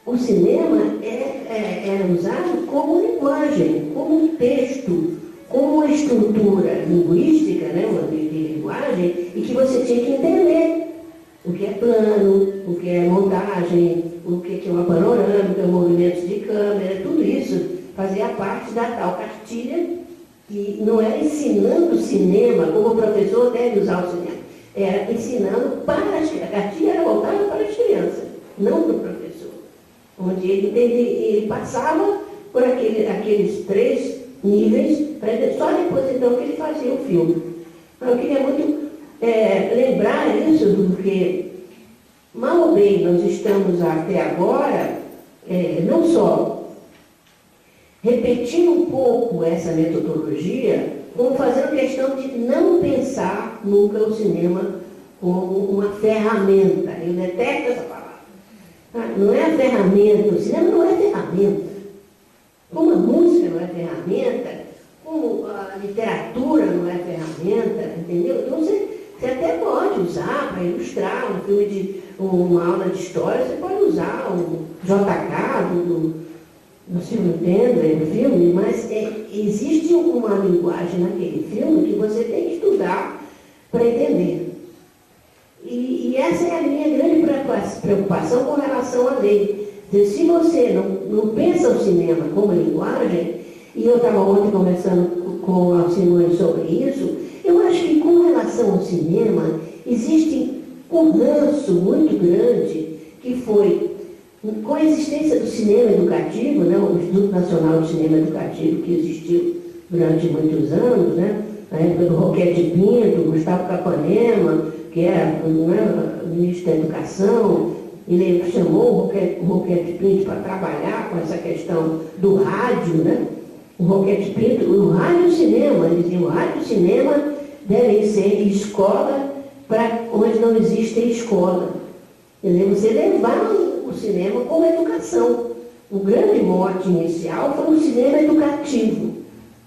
o cinema era usado como linguagem, como texto, como uma estrutura linguística, né, de linguagem, e que você tinha que entender o que é plano, o que é montagem, o que é uma panorâmica, movimentos de câmera, tudo isso fazia parte da tal cartilha, que não era ensinando o cinema, como o professor deve usar o cinema, era ensinando para as crianças. A cartilha era voltada para as crianças, não para o professor. Onde ele passava por aqueles 3 níveis, só depois então que ele fazia o filme. Eu queria muito lembrar isso, porque mal ou bem nós estamos até agora, não só repetindo um pouco essa metodologia, como fazendo questão de não pensar nunca o cinema como uma ferramenta. Eu detesto essa palavra. Não é a ferramenta, o cinema não é ferramenta. Como a música não é ferramenta, como a literatura não é ferramenta, entendeu? Então você até pode usar para ilustrar um filme uma aula de história, você pode usar um JK no filme Tender, no filme, mas existe uma linguagem naquele filme que você tem que estudar para entender. E essa é a minha grande preocupação com relação à lei. Se você não pensa o cinema como linguagem, e eu estava ontem conversando com a Simone sobre isso, eu acho que com relação ao cinema, existe um ranço muito grande que foi com a existência do cinema educativo, né, o Instituto Nacional de Cinema Educativo, que existiu durante muitos anos, né, na época do Roquete Pinto, Gustavo Capanema, que era o ministro da Educação, ele chamou o Roquete Pinto para trabalhar com essa questão do rádio, né? O Roquete Pinto, o rádio e o cinema, ele dizia, o rádio e o cinema devem ser escola para onde não existe escola. Entendeu? Você levar o cinema como educação. O grande mote inicial foi o cinema educativo.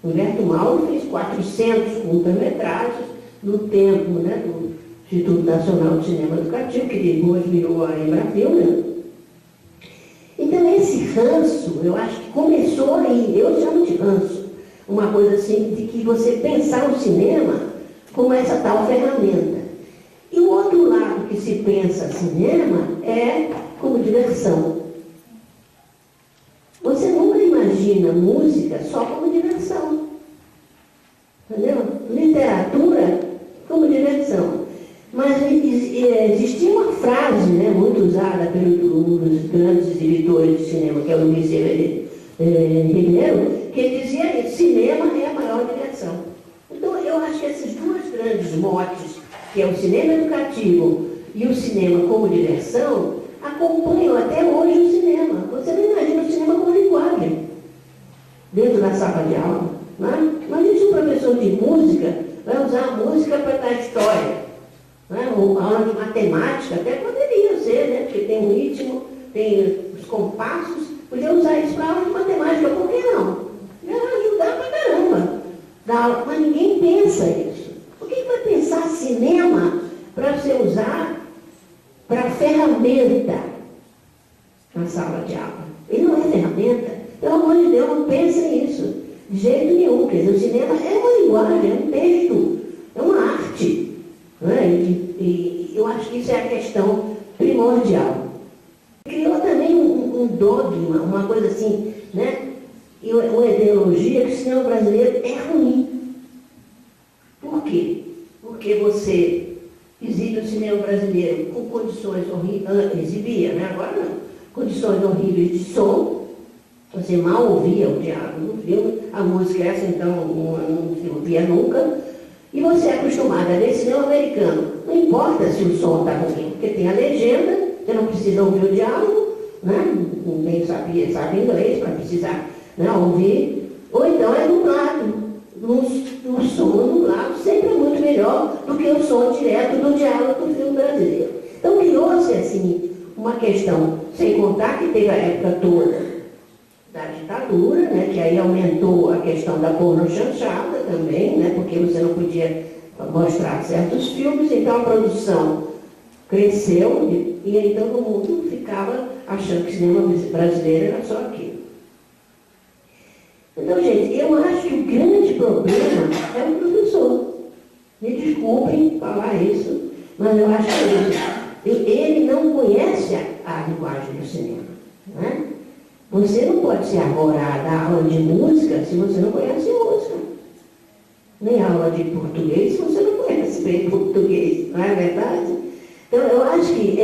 Humberto Mauro fez 400 curta-metragens no tempo, né, do Instituto Nacional de Cinema Educativo, que depois virou a Embrafilme, né? Então esse ranço, eu acho que começou aí, eu chamo de ranço, uma coisa assim, de que você pensar o cinema como essa tal ferramenta. E o outro lado que se pensa cinema é como diversão. Você nunca imagina música só como diversão. Entendeu? Literatura como diversão. Mas existia uma frase, né, muito usada pelo um dos grandes escritores de cinema, que é o Luiz Ribeiro, que ele dizia que cinema é a maior diversão. Então eu acho que esses dois grandes motes, que é o cinema educativo e o cinema como diversão, acompanham até hoje o cinema. Você não imagina o cinema como linguagem dentro da sala de aula. Né? Imagina se um professor de música vai usar a música para dar história. Né? Ou a aula de matemática até poderia ser, né? Porque tem um ritmo, tem os compassos, podia usar isso para aula de matemática, por que não? Ia ajudar pra caramba da aula, mas ninguém pensa isso. Por que vai pensar cinema para você usar para ferramenta na sala de aula? Ele não é ferramenta. Pelo amor de Deus, não pense nisso. De jeito nenhum. Quer dizer, o cinema é uma linguagem, é um texto, é uma arte. Né? E eu acho que isso é a questão primordial. Criou também um dogma, uma coisa assim, né? E uma ideologia que o cinema brasileiro é ruim. Por quê? Porque você exibe o cinema brasileiro com condições horríveis, exibia, né? Agora não, condições horríveis de som, você mal ouvia o diálogo no filme, a música essa então não se ouvia nunca, e você é acostumado a ver cinema americano, não importa se o som está ruim, porque tem a legenda, você não precisa ouvir o diálogo, né? Ninguém sabe inglês para precisar, né, ouvir, ou então é dublado. O som dublado sempre é muito melhor do que o som direto do diálogo do filme brasileiro. Então criou-se assim uma questão, sem contar que teve a época toda da ditadura, né, que aí aumentou a questão da pornochanchada também, né, porque você não podia mostrar certos filmes, então a produção cresceu e então o mundo ficava achando que o cinema brasileiro era só aquilo. Então, gente, eu acho que o grande problema é o professor. Me desculpem falar isso, mas eu acho que é isso. Ele não conhece a linguagem do cinema. Né? Você não pode ser agora dar aula de música se você não conhece música. Nem aula de português se você não conhece bem português. Não é verdade? Então, eu acho que